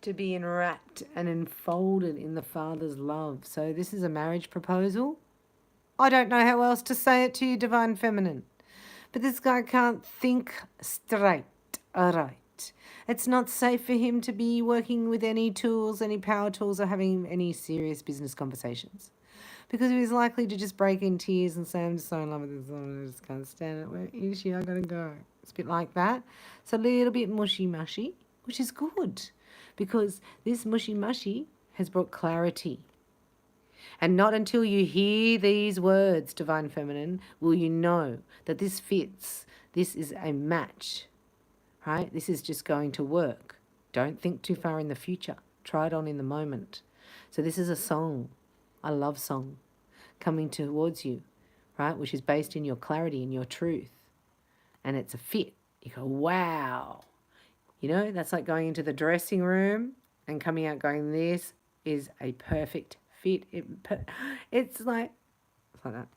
To be enwrapped and enfolded in the Father's love. So this is a marriage proposal. I don't know how else to say it to you, Divine Feminine. But this guy can't think straight. All right. It's not safe for him to be working with any tools, any power tools, or having any serious business conversations. Because he was likely to just break in tears and say, I'm just so in love with this woman, I just can't stand it. Where is she? I gotta go. It's a bit like that. It's a little bit mushy-mushy, which is good. Because this mushy-mushy has brought clarity. And not until you hear these words, Divine Feminine, will you know that this fits. This is a match, right? This is just going to work. Don't think too far in the future. Try it on in the moment. So this is a song, a love song coming towards you, right? Which is based in your clarity and your truth. And it's a fit. You go, wow. That's like going into the dressing room and coming out going, this is a perfect fit. It's like that,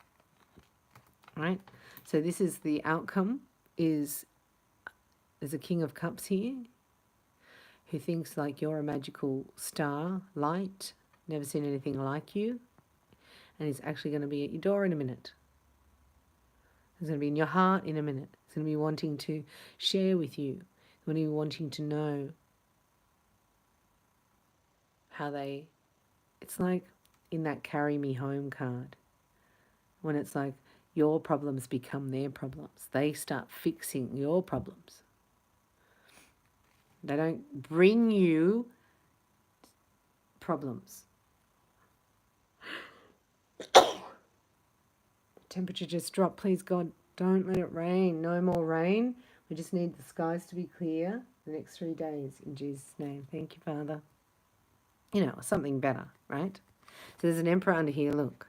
right? So this is the outcome. There's a King of Cups here who thinks like you're a magical star, light, never seen anything like you, and he's actually going to be at your door in a minute. He's going to be in your heart in a minute. He's going to be wanting to share with you. He's going to be wanting to know how it's like in that carry me home card, when it's like your problems become their problems. They start fixing your problems. They don't bring you problems. Temperature just dropped. Please, God, don't let it rain. No more rain. We just need the skies to be clear the next 3 days. In Jesus' name. Thank you, Father. Something better, right? So there's an Emperor under here. Look.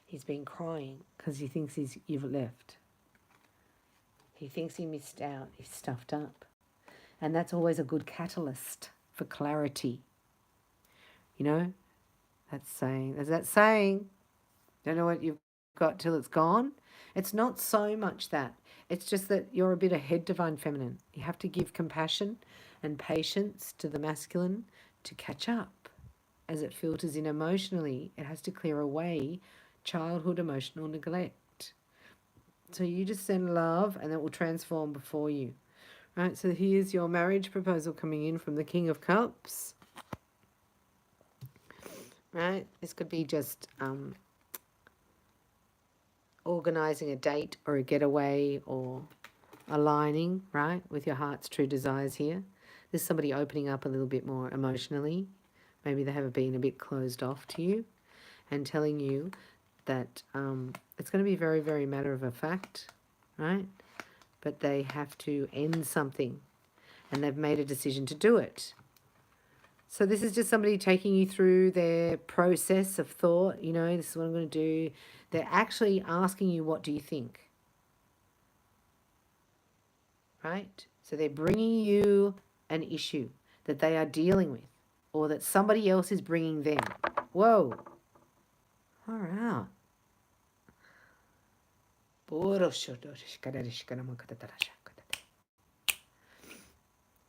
He's been crying because he thinks you've left. He thinks he missed out. He's stuffed up. And that's always a good catalyst for clarity. There's that saying, don't know what you've got till it's gone. It's not so much that. It's just that you're a bit ahead, Divine Feminine. You have to give compassion and patience to the masculine to catch up. As it filters in emotionally, it has to clear away childhood emotional neglect. So you just send love and it will transform before you. Right, so here's your marriage proposal coming in from the King of Cups. Right, this could be just organising a date or a getaway or aligning, right, with your heart's true desires here. There's somebody opening up a little bit more emotionally. Maybe they have been a bit closed off to you and telling you that it's going to be very, very matter of a fact, right? But they have to end something and they've made a decision to do it. So this is just somebody taking you through their process of thought. You know, this is what I'm going to do. They're actually asking you, what do you think? Right? So they're bringing you an issue that they are dealing with or that somebody else is bringing them. Whoa. All right.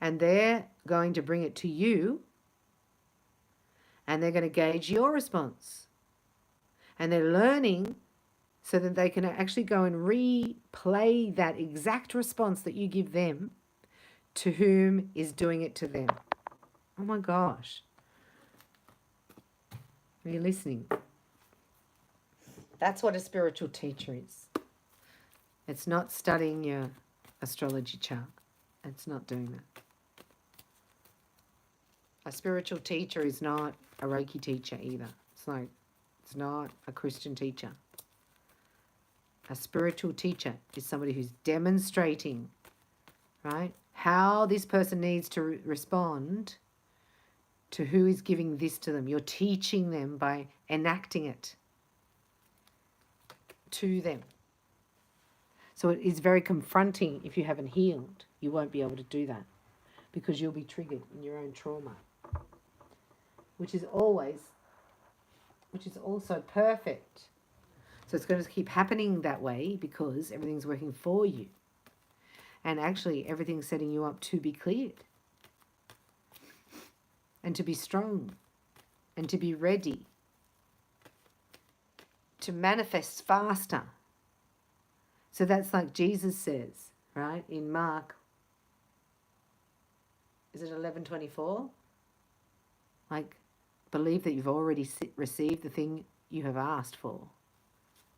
And they're going to bring it to you and they're going to gauge your response. And they're learning so that they can actually go and replay that exact response that you give them to whom is doing it to them. Oh my gosh. Are you listening? That's what a spiritual teacher is. It's not studying your astrology chart. It's not doing that. A spiritual teacher is not a reiki teacher either. It's not a Christian teacher. A spiritual teacher is somebody who's demonstrating, right, how this person needs to respond to who is giving this to them. You're teaching them by enacting it to them. So it is very confronting. If you haven't healed, you won't be able to do that because you'll be triggered in your own trauma, which is also perfect. So it's going to keep happening that way because everything's working for you. And actually everything's setting you up to be cleared and to be strong and to be ready to manifest faster. So that's like Jesus says, right, in Mark, is it 11:24? Like, believe that you've already received the thing you have asked for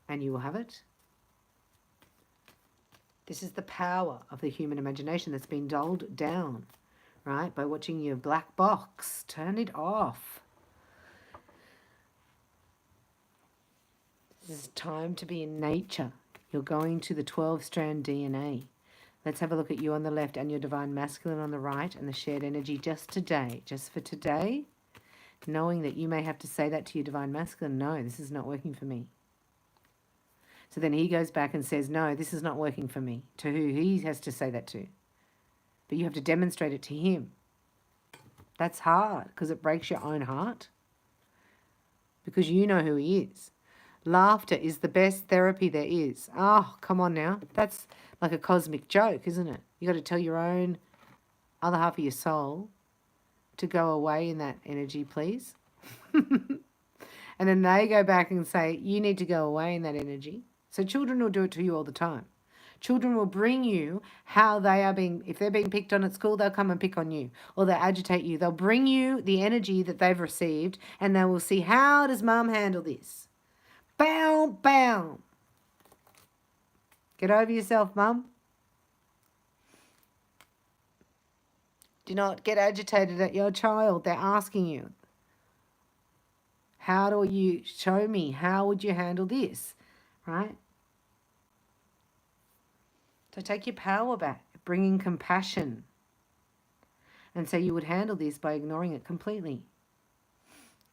and you will have it. This is the power of the human imagination that's been dulled down, right, by watching your black box. Turn it off. This is time to be in nature. You're going to the 12-strand DNA. Let's have a look at you on the left and your divine masculine on the right and the shared energy just today, just for today, knowing that you may have to say that to your divine masculine, no, this is not working for me. So then he goes back and says, no, this is not working for me, to who he has to say that to. But you have to demonstrate it to him. That's hard because it breaks your own heart because you know who he is. Laughter is the best therapy there is. Oh, come on now. That's like a cosmic joke, isn't it? You got to tell your own other half of your soul to go away in that energy, please. And then they go back and say, you need to go away in that energy. So children will do it to you all the time. Children will bring you how they are being, if they're being picked on at school, they'll come and pick on you or they'll agitate you. They'll bring you the energy that they've received and they will see, how does mum handle this? Bow, bow. Get over yourself, mum. Do not get agitated at your child. They're asking you. How do you show me? How would you handle this? Right? So take your power back. Bring in compassion. And so you would handle this by ignoring it completely.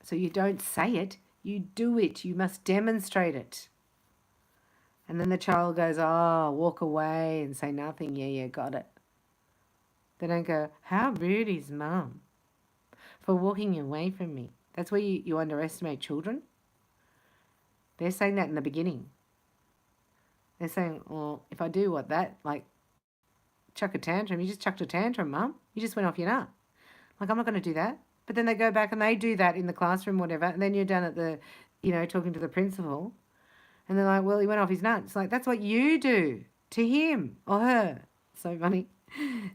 So you don't say it. You do it. You must demonstrate it. And then the child goes, oh, walk away and say nothing. Yeah, got it. They don't go, how rude is mum for walking away from me? That's where you underestimate children. They're saying that in the beginning. They're saying, well, if I do what that, like, chuck a tantrum, you just chucked a tantrum, Mum. You just went off your nut. Like, I'm not going to do that. But then they go back and they do that in the classroom, whatever, and then you're down at the, talking to the principal, and they're like, well, he went off his nut. It's like, that's what you do to him or her. So funny.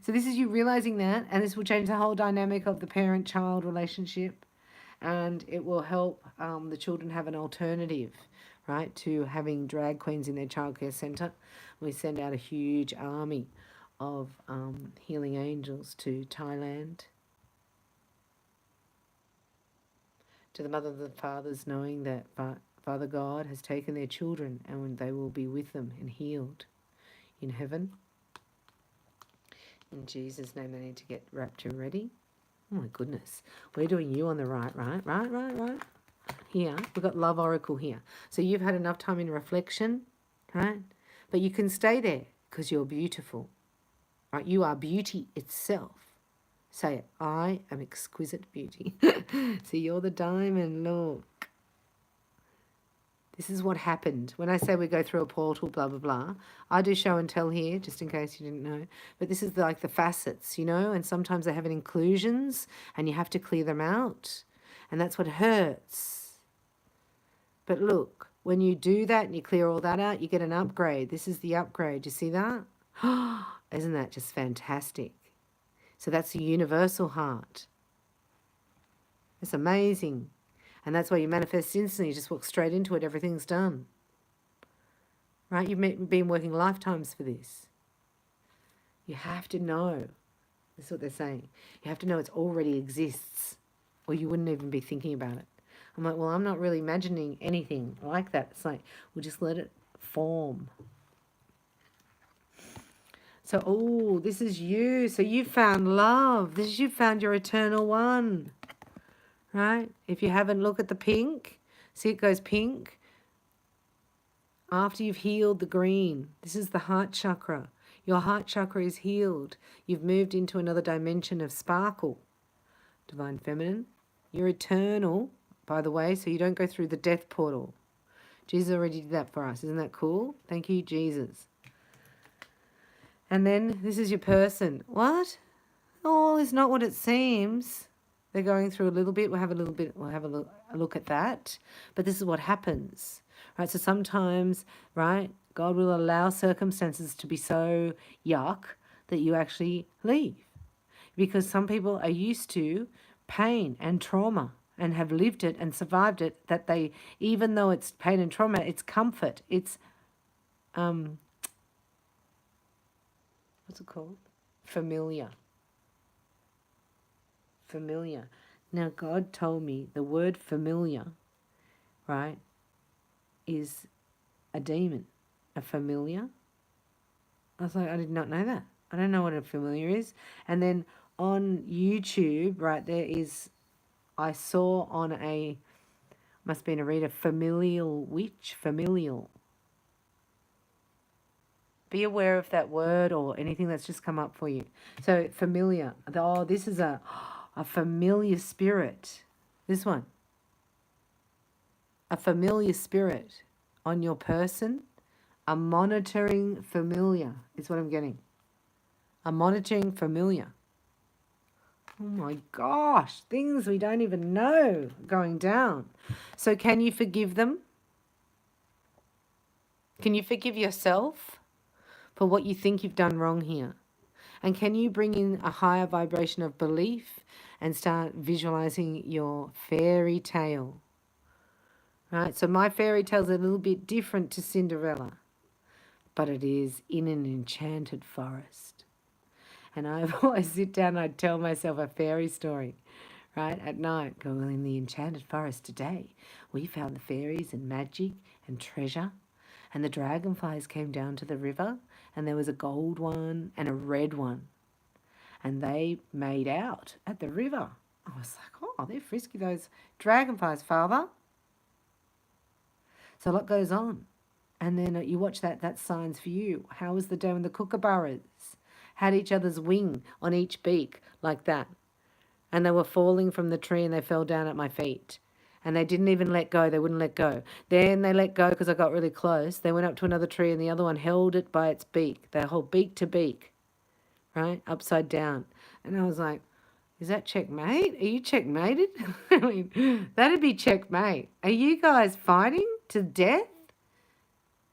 So this is you realizing that, and this will change the whole dynamic of the parent-child relationship, and it will help the children have an alternative, right, to having drag queens in their childcare centre. We send out a huge army of healing angels to Thailand, to the mother and the fathers, knowing that Father God has taken their children and they will be with them and healed in heaven. In Jesus' name, they need to get rapture ready. Oh my goodness. We're doing you on the right. Here, we've got Love Oracle here. So you've had enough time in reflection, right? But you can stay there because you're beautiful, right? You are beauty itself. Say it. I am exquisite beauty. See, you're the diamond. Look. This is what happened. When I say we go through a portal, blah, blah, blah, I do show and tell here, just in case you didn't know. But this is like the facets, and sometimes they have inclusions and you have to clear them out. And that's what hurts. But look, when you do that and you clear all that out, you get an upgrade. This is the upgrade. You see that? Isn't that just fantastic? So that's the universal heart. It's amazing. And that's why you manifest instantly. You just walk straight into it. Everything's done. Right? You've been working lifetimes for this. You have to know. That's what they're saying. You have to know it already exists, or you wouldn't even be thinking about it. I'm like, well, I'm not really imagining anything like that. It's like, we'll just let it form. So, this is you. So you found love. You found your eternal one. Right? If you haven't, look at the pink. See, it goes pink. After you've healed the green. This is the heart chakra. Your heart chakra is healed. You've moved into another dimension of sparkle. Divine Feminine. You're eternal, by the way, so you don't go through the death portal. Jesus already did that for us. Isn't that cool? Thank you, Jesus. And then this is your person. What? Oh, it's not what it seems. They're going through a little bit. We'll have a look at that. But this is what happens, right? So sometimes, right, God will allow circumstances to be so yuck that you actually leave. Because some people are used to pain and trauma and have lived it and survived it, that they, even though it's pain and trauma, it's comfort. It's, what's it called? Familiar. Now, God told me the word familiar, right, is a demon. A familiar. I was like, I did not know that. I don't know what a familiar is. And then on YouTube, right, I saw on must be in a reader, familial witch, familial. Be aware of that word or anything that's just come up for you. So familiar. This is a familiar spirit. This one. A familiar spirit on your person. A monitoring familiar is what I'm getting. A monitoring familiar. Oh my gosh. Things we don't even know going down. So can you forgive them? Can you forgive yourself for what you think you've done wrong here? And can you bring in a higher vibration of belief and start visualizing your fairy tale? Right? So my fairy tale is a little bit different to Cinderella, but it is in an enchanted forest. And I always sit down and I tell myself a fairy story, right, at night. Go, well, in the enchanted forest today, we found the fairies and magic and treasure. And the dragonflies came down to the river, and there was a gold one and a red one. And they made out at the river. I was like, oh, they're frisky, those dragonflies, Father. So a lot goes on. And then you watch that's signs for you. How was the day when the kookaburras had each other's wing on each beak like that? And they were falling from the tree and they fell down at my feet. And they didn't even let go. They wouldn't let go. Then they let go because I got really close. They went up to another tree and the other one held it by its beak. They hold beak to beak, right? Upside down. And I was like, is that checkmate? Are you checkmated? I mean, that'd be checkmate. Are you guys fighting to death?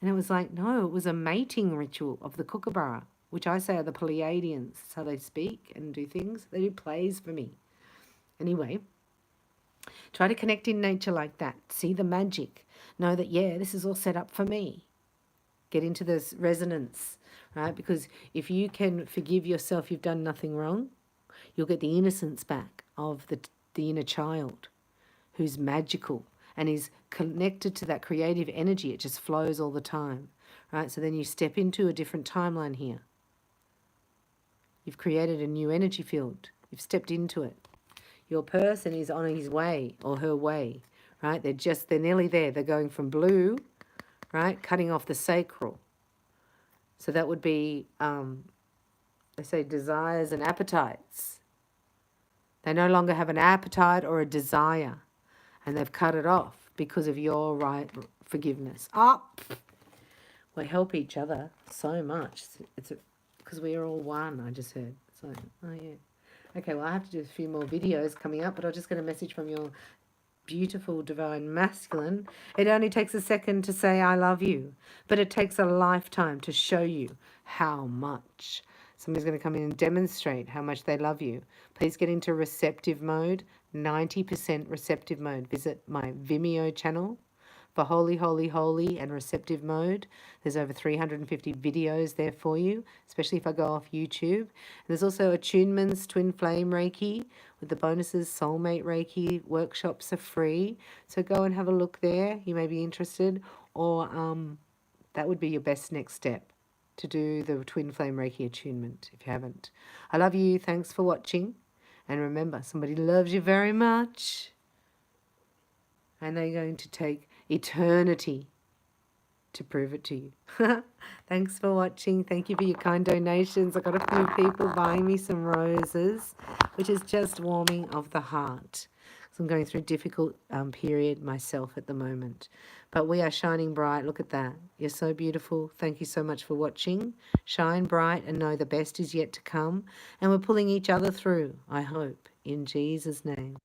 And it was like, no, it was a mating ritual of the Kookaburra, which I say are the Pleiadians. That's how they speak and do things. They do plays for me. Anyway, try to connect in nature like that. See the magic. Know that, yeah, this is all set up for me. Get into this resonance, right? Because if you can forgive yourself, you've done nothing wrong, you'll get the innocence back of the inner child who's magical and is connected to that creative energy. It just flows all the time, right? So then you step into a different timeline here. You've created a new energy field. You've stepped into it. Your person is on his way or her way, right? They're nearly there. They're going from blue, right? Cutting off the sacral. So that would be, they say desires and appetites. They no longer have an appetite or a desire, and they've cut it off because of your right forgiveness. We help each other so much. It's because we are all one, I just heard. So, oh yeah. Okay, well, I have to do a few more videos coming up, but I'll just get a message from your beautiful divine masculine. It only takes a second to say I love you, but it takes a lifetime to show you how much. Somebody's going to come in and demonstrate how much they love you. Please get into receptive mode, 90% receptive mode. Visit my Vimeo channel for Holy, Holy, Holy and receptive mode. There's over 350 videos there for you, especially if I go off YouTube. And there's also attunements, twin flame Reiki with the bonuses, soulmate Reiki. Workshops are free. So go and have a look there. You may be interested, or that would be your best next step, to do the twin flame Reiki attunement if you haven't. I love you. Thanks for watching. And remember, somebody loves you very much. And they're going to take eternity to prove it to you. Thanks for watching. Thank you for your kind donations. I got a few people buying me some roses, which is just warming of the heart. So I'm going through a difficult period myself at the moment. But we are shining bright. Look at that. You're so beautiful. Thank you so much for watching. Shine bright and know the best is yet to come. And we're pulling each other through, I hope, in Jesus' name.